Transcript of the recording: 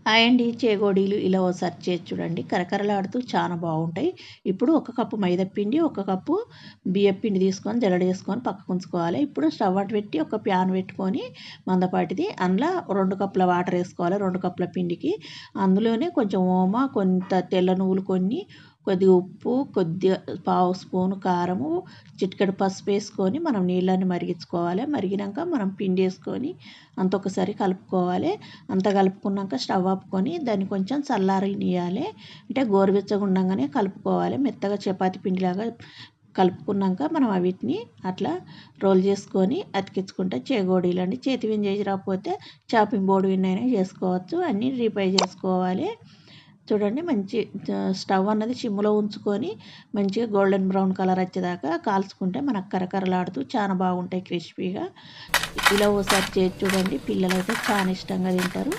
Hi అండి. చేగోడీలు ఇలా ఓసారి చేసి చూడండి. కరకరలాడుతూ చాలా బాగుంటాయి. ఇప్పుడు ఒక కప్పు మైదా పిండి, ఒక కప్పు బియ్యపు పిండి తీసుకొని జల్లడేసుకొని పక్కకు ఉంచుకోవాలి. ఇప్పుడు స్టవ్ అటు పెట్టి ఒక ప్యాన్ పెట్టుకొని మందపాటిది అందులో 2 కప్పుల వాటర్ వేసుకోవాలి. 2 కప్పుల పిండికి అందులోనే కొంచెం ఓమ, కొంత తెల్ల నువ్వులు కొన్ని, కొద్దిగా ఉప్పు, కొద్దిగా పావు స్పూను కారము, చిటికెడు పసుపు వేసుకొని మనం నీళ్ళని మరిగించుకోవాలి. మరిగినాక మనం పిండి వేసుకొని అంత ఒకసారి కలుపుకోవాలి. అంత కలుపుకున్నాక స్టవ్ ఆపుకొని దాన్ని కొంచెం చల్లారనియాలి. అంటే గోరువెచ్చగా ఉండంగానే కలుపుకోవాలి. మెత్తగా చపాతీ పిండిలాగా కలుపుకున్నాక మనం వీటిని అట్లా రోల్ చేసుకొని అతికించుకుంటే చేగోడీలు అండి. చేతి విన్ చేసి రాకపోతే చాపింగ్ బోర్డు విన్ అయినా చేసుకోవచ్చు. అన్నీ రీఫ్రై చేసుకోవాలి. చూడండి మంచి స్టవ్ అన్నది సిమ్లో ఉంచుకొని మంచిగా గోల్డెన్ బ్రౌన్ కలర్ వచ్చేదాకా కాల్చుకుంటే మనకు కరకరలాడుతూ చాలా బాగుంటాయి క్రిస్పీగా. ఇలా ఓసారి చేసి చూడండి. పిల్లలైతే చాలా ఇష్టంగా తింటారు.